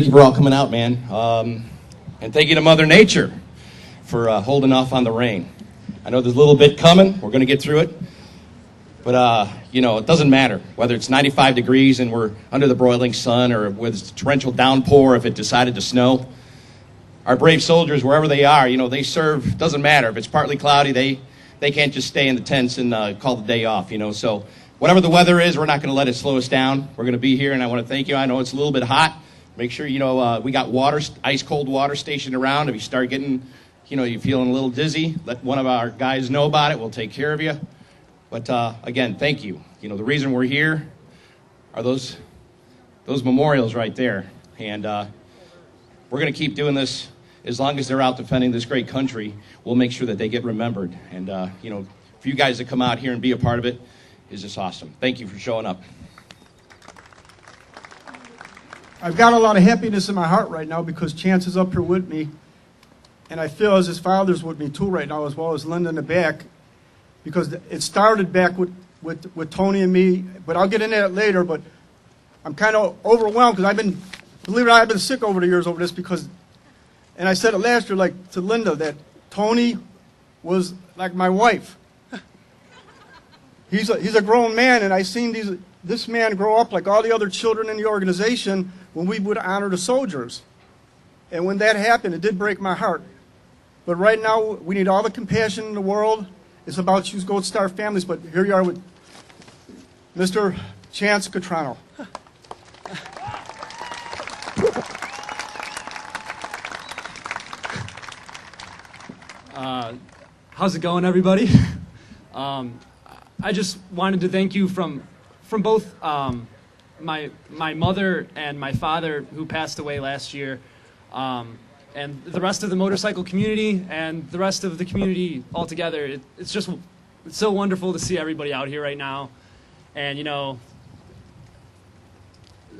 you for all coming out, man. And thank you to Mother Nature for holding off on the rain. I know there's a little bit coming. We're going to get through it. But, you know, it doesn't matter whether it's 95 degrees and we're under the broiling sun or whether it's a torrential downpour if it decided to snow. Our brave soldiers, wherever they are, you know, they serve. Doesn't matter. If it's partly cloudy, they can't just stay in the tents and call the day off, you know. So whatever the weather is, we're not going to let it slow us down. We're going to be here, and I want to thank you. I know it's a little bit hot. Make sure, you know, we got water, ice-cold water stationed around. If you start getting, you know, you're feeling a little dizzy, let one of our guys know about it. We'll take care of you. But, again, thank you. You know, the reason we're here are those memorials right there. And we're going to keep doing this as long as they're out defending this great country. We'll make sure that they get remembered. And, you know, for you guys to come out here and be a part of it is just awesome. Thank you for showing up. I've got a lot of happiness in my heart right now because Chance is up here with me, and I feel as his father's with me too right now, as well as Linda in the back, because it started back with Tony and me, but I'll get into that later. But I'm kind of overwhelmed because believe it or not, I've been sick over the years over this because, and I said it last year, like to Linda, that Tony was like my wife. He's a grown man, and I seen this man grow up like all the other children in the organization when we would honor the soldiers. And when that happened, it did break my heart. But right now, we need all the compassion in the world. It's about you Gold Star families, but here you are with Mr. Chance Catrano. How's it going, everybody? I just wanted to thank you from both my mother and my father, who passed away last year, and the rest of the motorcycle community and the rest of the community altogether. It's so wonderful to see everybody out here right now. And, you know,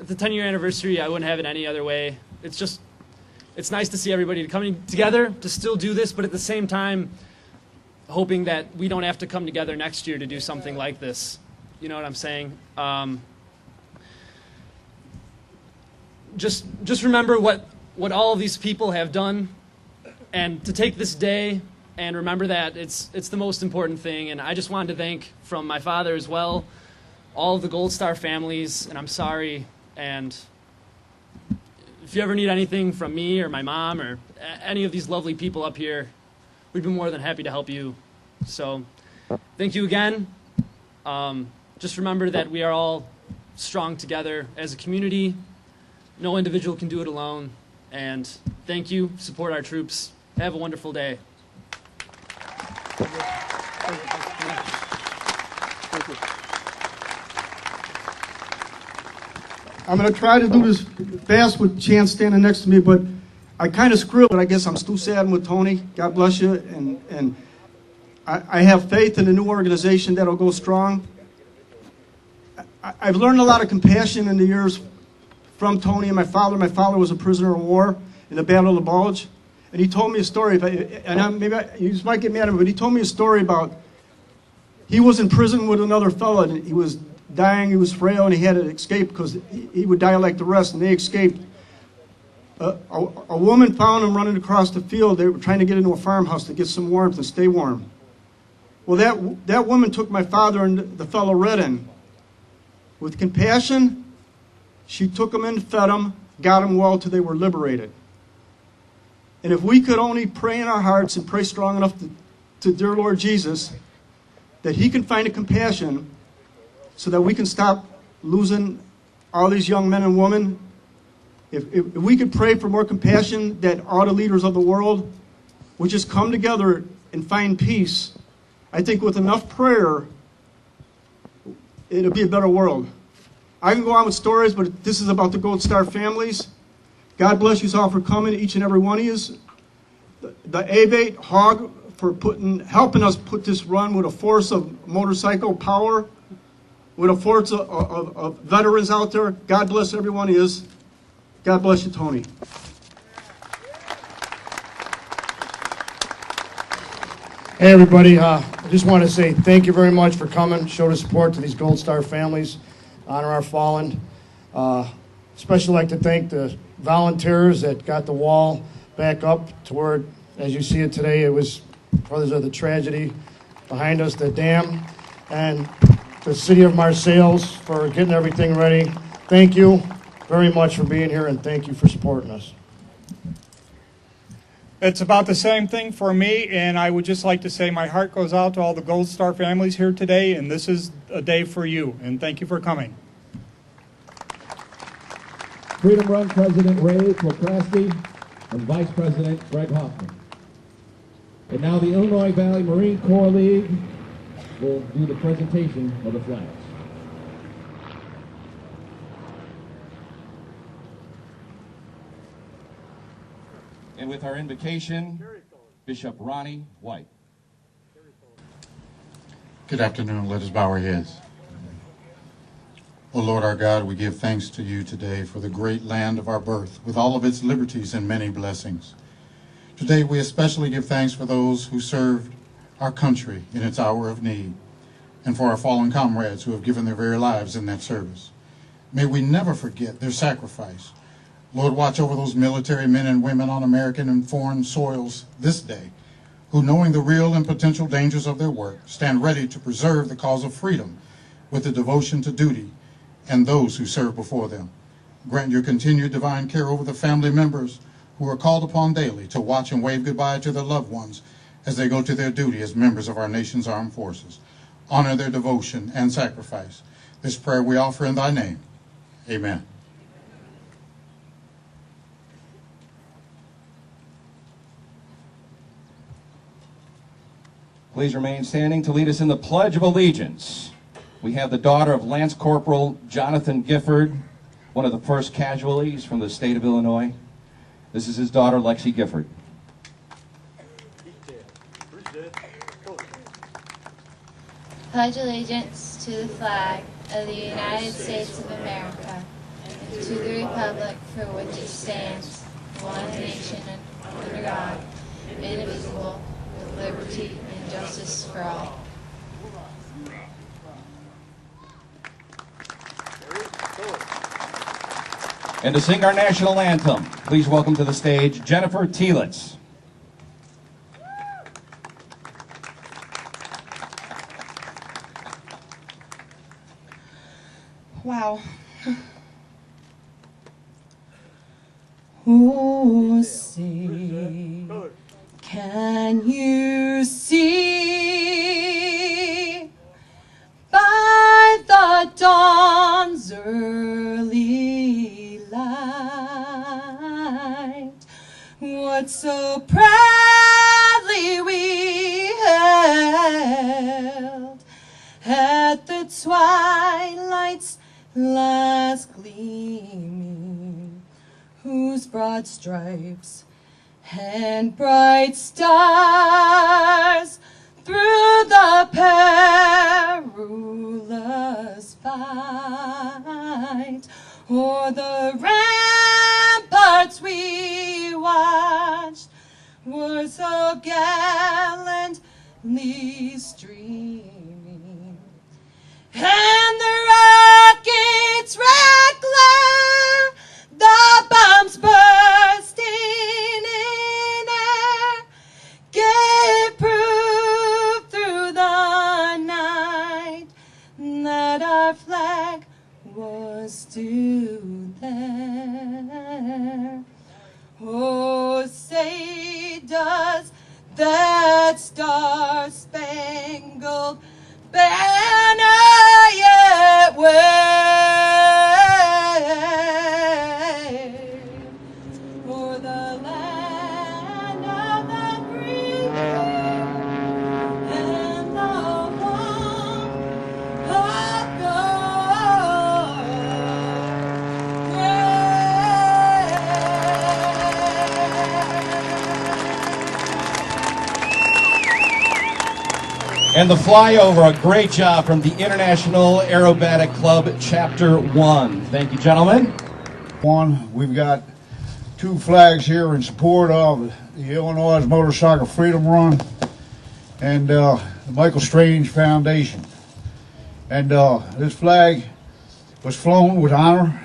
the 10-year anniversary, I wouldn't have it any other way. It's nice to see everybody coming together to still do this, but at the same time, hoping that we don't have to come together next year to do something like this. You know what I'm saying? Just remember what all of these people have done, and to take this day and remember that it's the most important thing. And I just wanted to thank, from my father as well, all of the Gold Star families, and I'm sorry. And if you ever need anything from me or my mom or any of these lovely people up here, we'd be more than happy to help you. So thank you again. Just remember that we are all strong together as a community. No individual can do it alone. And thank you. Support our troops. Have a wonderful day. I'm going to try to do this fast with Chance standing next to me, but I kind of scribbled, but I guess I'm still sad with Tony. God bless you. And I have faith in the new organization that'll go strong. I've learned a lot of compassion in the years from Tony and my father. My father was a prisoner of war in the Battle of the Bulge. And he told me a story, you might get mad at me, but he told me a story about, he was in prison with another fella, and he was dying, he was frail, and he had to escape because he would die like the rest, and they escaped. A woman found him running across the field. They were trying to get into a farmhouse to get some warmth and stay warm. Well, that woman took my father and the fellow Red in. With compassion, she took him in, fed him, got him well till they were liberated. And if we could only pray in our hearts and pray strong enough to dear Lord Jesus, that he can find a compassion so that we can stop losing all these young men and women. If we could pray for more compassion, that all the leaders of the world would just come together and find peace, I think with enough prayer, it'll be a better world. I can go on with stories, but this is about the Gold Star families. God bless you all for coming, each and every one of you. The A-Bait Hog for helping us put this run with a force of motorcycle power, with a force of veterans out there. God bless every one of you. God bless you, Tony. Hey, everybody. I just want to say thank you very much for coming. Show the support to these Gold Star families. Honor our fallen. Especially like to thank the volunteers that got the wall back up to where, as you see it today, it was because of the tragedy behind us, the dam, and the city of Marseilles for getting everything ready. Thank you very much for being here, and thank you for supporting us. It's about the same thing for me, and I would just like to say my heart goes out to all the Gold Star families here today, and this is a day for you, and thank you for coming. Freedom Run President Ray Procrasti and Vice President Greg Hoffman. And now the Illinois Valley Marine Corps League will do the presentation of the flags. And with our invocation, Bishop Ronnie White. Good afternoon. Let us bow our heads. O Lord our God, we give thanks to you today for the great land of our birth, with all of its liberties and many blessings. Today we especially give thanks for those who served our country in its hour of need, and for our fallen comrades who have given their very lives in that service. May we never forget their sacrifice. Lord, watch over those military men and women on American and foreign soils this day, who, knowing the real and potential dangers of their work, stand ready to preserve the cause of freedom with the devotion to duty and those who serve before them. Grant your continued divine care over the family members who are called upon daily to watch and wave goodbye to their loved ones as they go to their duty as members of our nation's armed forces. Honor their devotion and sacrifice. This prayer we offer in thy name. Amen. Please remain standing to lead us in the Pledge of Allegiance. We have the daughter of Lance Corporal Jonathan Gifford, one of the first casualties from the state of Illinois. This is his daughter, Lexi Gifford. Pledge allegiance to the flag of the United States of America and to the republic for which it stands, one nation under God, indivisible, with liberty and justice for all. And to sing our national anthem, please welcome to the stage Jennifer Tielitz. Wow. Oh, say, can you see by the dawn's early light what so proudly we held at the twilight's last gleaming, whose broad stripes and bright stars through the perilous fight o'er the ramparts we watched were so gallantly streaming, and the rocket's red glare, the bombs bursting in air, gave proof through the night that our flag was still there. Oh, say does that star-spangled banner yet wave for the land of the free and the home of God. And the flyover, a great job from the International Aerobatic Club, Chapter 1. Thank you, gentlemen. We've got two flags here in support of the Illinois Motorcycle Freedom Run and the Michael Strange Foundation. And this flag was flown with honor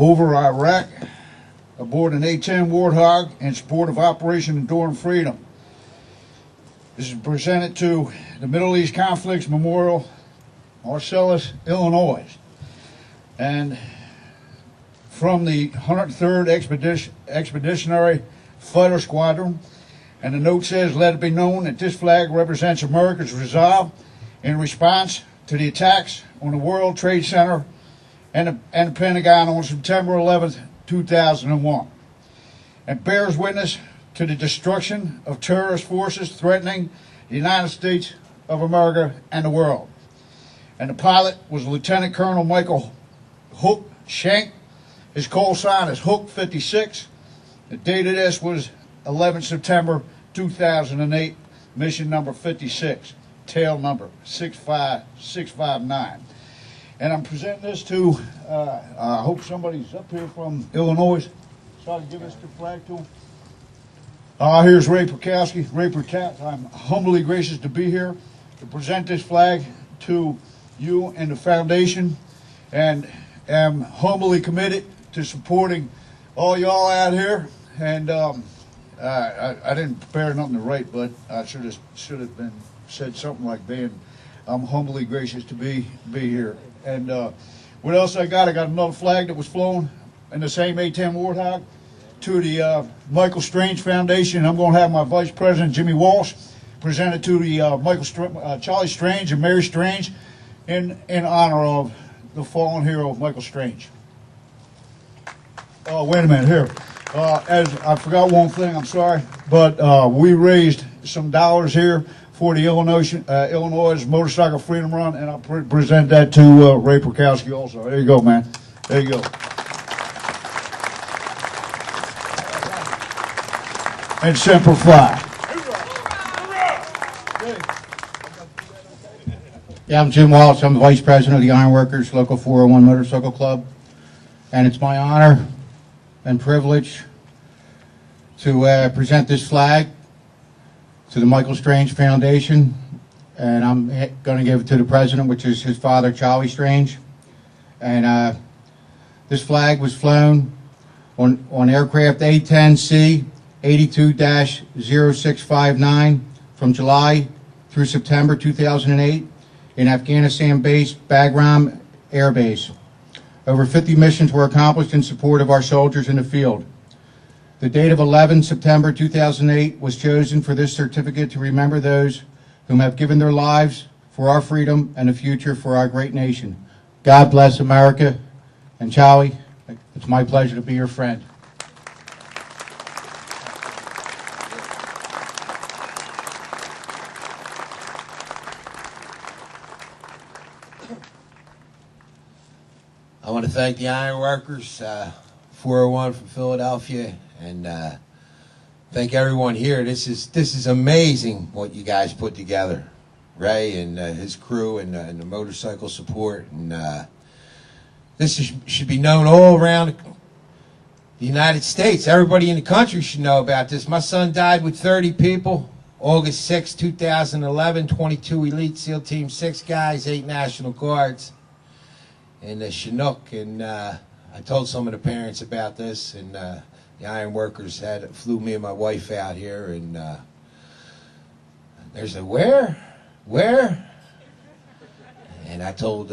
over Iraq aboard an A-10 Warthog in support of Operation Enduring Freedom. This is presented to the Middle East Conflicts Memorial, Marcellus, Illinois. And from the 103rd Expeditionary Fighter Squadron. And the note says, let it be known that this flag represents America's resolve in response to the attacks on the World Trade Center and the Pentagon on September 11th, 2001. And bears witness to the destruction of terrorist forces threatening the United States of America and the world. And the pilot was Lieutenant Colonel Michael Hook Schenck. His call sign is Hook 56. The date of this was 11 September 2008, mission number 56, tail number 65659. And I'm presenting this to, I hope somebody's up here from Illinois, so I can give this to flag to him. Here's Ray Perkowski. Ray Perkowski, I'm humbly gracious to be here to present this flag to you and the foundation, and am humbly committed to supporting all y'all out here. And I didn't prepare nothing to write, but I should have been said something like being I'm humbly gracious to be here. And what else I got? I got another flag that was flown in the same A-10 Warthog to the Michael Strange Foundation. I'm going to have my Vice President Jimmy Walsh present it to the Charlie Strange and Mary Strange in honor of the fallen hero Michael Strange. Oh, wait a minute here. As I forgot one thing, I'm sorry, but we raised some dollars here for the Illinois Motorcycle Freedom Run, and I'll present that to Ray Perkowski also. There you go, man. There you go. And Semper Fi. Yeah, I'm Jim Walsh. I'm the Vice President of the Ironworkers Local 401 Motorcycle Club. And it's my honor and privilege to present this flag to the Michael Strange Foundation. And I'm going to give it to the President, which is his father, Charlie Strange. And this flag was flown on aircraft A-10C 82-0659 from July through September 2008 in Afghanistan-based Bagram Air Base. Over 50 missions were accomplished in support of our soldiers in the field. The date of 11 September 2008 was chosen for this certificate to remember those whom have given their lives for our freedom and the future for our great nation. God bless America. And Charlie, it's my pleasure to be your friend. I want to thank the Ironworkers, 401 from Philadelphia, and thank everyone here. This is amazing what you guys put together, Ray and his crew and the motorcycle support, and this should be known all around the United States. Everybody in the country should know about this. My son died with 30 people, August 6, 2011, 22 Elite SEAL Team 6 guys, 8 National Guards. In the Chinook, and I told some of the parents about this, and the Ironworkers flew me and my wife out here, and there's a where? And I told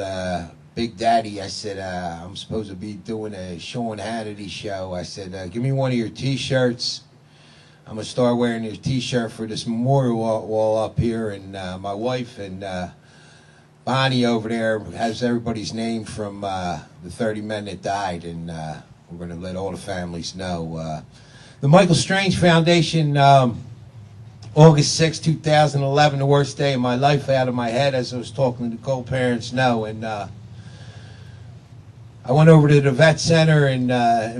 Big Daddy, I said, I'm supposed to be doing a Sean Hannity show. I said, give me one of your T-shirts. I'm going to start wearing your T-shirt for this memorial wall up here, and my wife and Bonnie over there has everybody's name from the 30 men that died, and we're going to let all the families know. The Michael Strange Foundation, August 6, 2011, the worst day of my life out of my head, as I was talking to the co-parents know. And I went over to the vet center in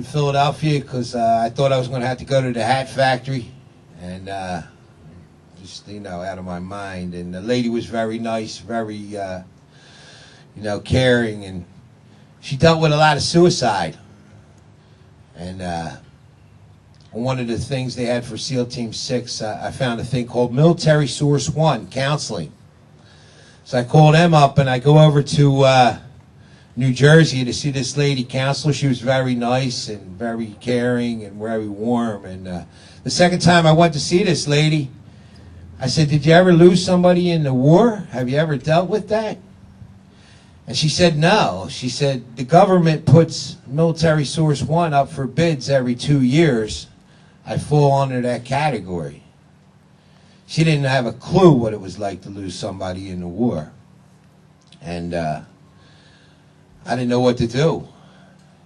Philadelphia because I thought I was going to have to go to the hat factory, and just, out of my mind. And the lady was very nice, very, caring, and she dealt with a lot of suicide. And one of the things they had for SEAL Team 6, I found a thing called Military Source 1, counseling. So I called them up, and I go over to New Jersey to see this lady counselor. She was very nice and very caring and very warm. And the second time I went to see this lady, I said, "Did you ever lose somebody in the war? Have you ever dealt with that?" And she said, "No." She said, "The government puts Military Source 1 up for bids every 2 years. I fall under that category." She didn't have a clue what it was like to lose somebody in the war. And I didn't know what to do.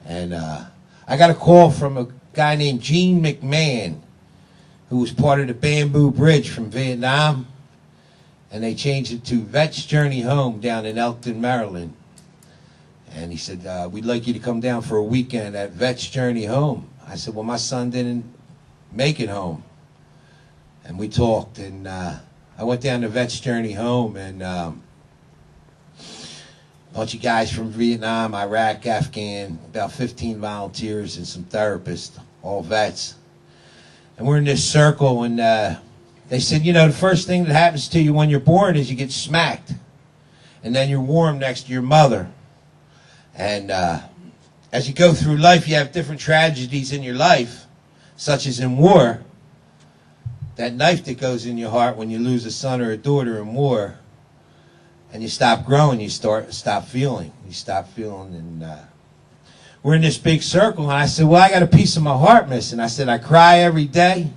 And I got a call from a guy named Gene McMahon, who was part of the Bamboo Bridge from Vietnam. And they changed it to Vet's Journey Home down in Elkton, Maryland. And he said, "We'd like you to come down for a weekend at Vet's Journey Home." I said, "Well, my son didn't make it home." And we talked, and I went down to Vet's Journey Home, and a bunch of guys from Vietnam, Iraq, Afghan, about 15 volunteers and some therapists, all vets. And we're in this circle, and they said, "You know, the first thing that happens to you when you're born is you get smacked. And then you're warm next to your mother. And as you go through life, you have different tragedies in your life, such as in war. That knife that goes in your heart when you lose a son or a daughter in war, and you stop growing, you stop feeling. You stop feeling, and we're in this big circle, and I said, "Well, I got a piece of my heart missing." I said, "I cry every day."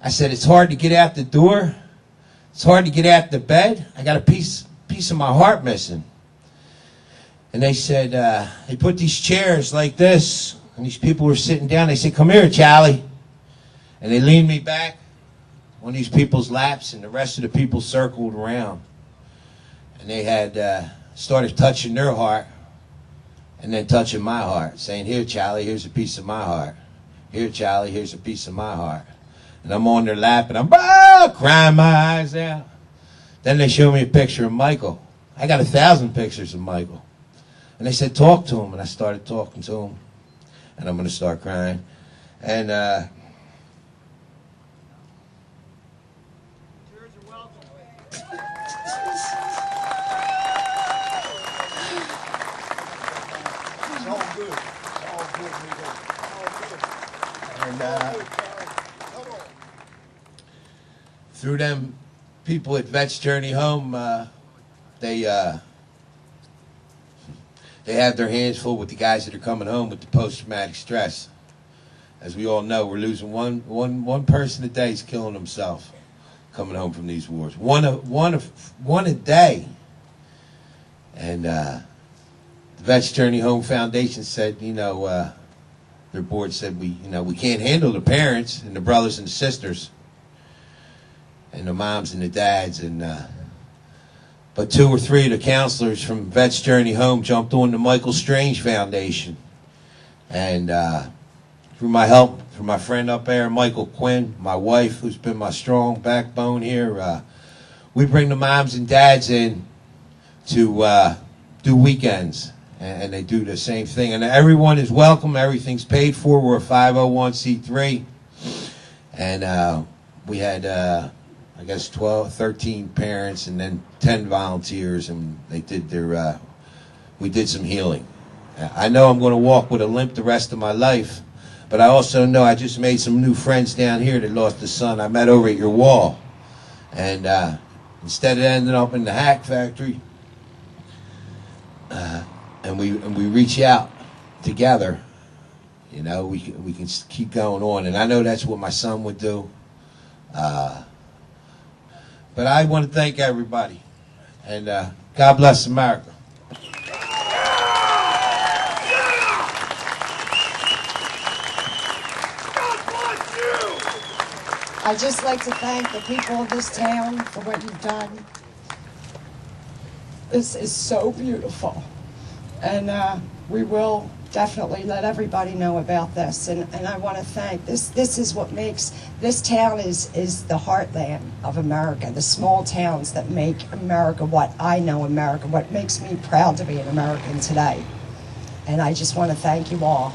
I said, "It's hard to get out the door. It's hard to get out the bed. I got a piece of my heart missing." And they said, they put these chairs like this, and these people were sitting down. They said, "Come here, Charlie." And they leaned me back on these people's laps, and the rest of the people circled around. And they had started touching their heart, and then touching my heart, saying, "Here, Charlie, here's a piece of my heart. Here, Charlie, here's a piece of my heart." And I'm on their lap, and I'm crying my eyes out. Then they showed me a picture of Michael. I got 1,000 pictures of Michael. And they said, "Talk to him." And I started talking to him. And I'm going to start crying. And through them people at Vet's Journey Home, they have their hands full with the guys that are coming home with the post-traumatic stress. As we all know, we're losing one person a day is killing himself coming home from these wars. One a day. And the Vet's Journey Home Foundation said, their board said we can't handle the parents and the brothers and the sisters and the moms and the dads, but 2 or 3 of the counselors from Vet's Journey Home jumped on the Michael Strange Foundation, and through my help, from my friend up there, Michael Quinn, my wife, who's been my strong backbone here, we bring the moms and dads in to do weekends, and they do the same thing, and everyone is welcome. Everything's paid for. We're a 501c3, and we had I guess 13 parents and then 10 volunteers, and they did we did some healing. I know I'm going to walk with a limp the rest of my life, but I also know I just made some new friends down here that lost a son I met over at your wall. And instead of ending up in the hack factory, and we reach out together, we can keep going on. And I know that's what my son would do. But I want to thank everybody, and God bless America. I'd just like to thank the people of this town for what you've done. This is so beautiful, and we will definitely let everybody know about this. And I want to thank this. This is what makes this town is the heartland of America. The small towns that make America what I know America, what makes me proud to be an American today. And I just want to thank you all.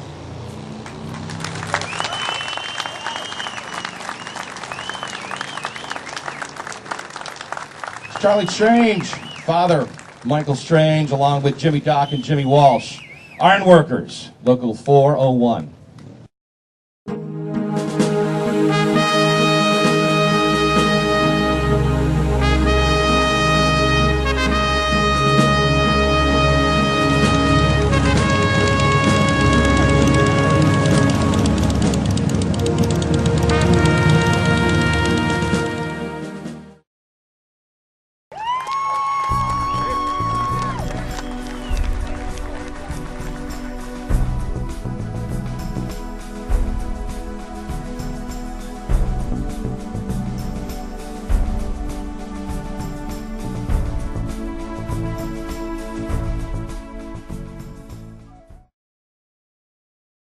Charlie Strange, father, Michael Strange, along with Jimmy Dock and Jimmy Walsh. Ironworkers, Local 401.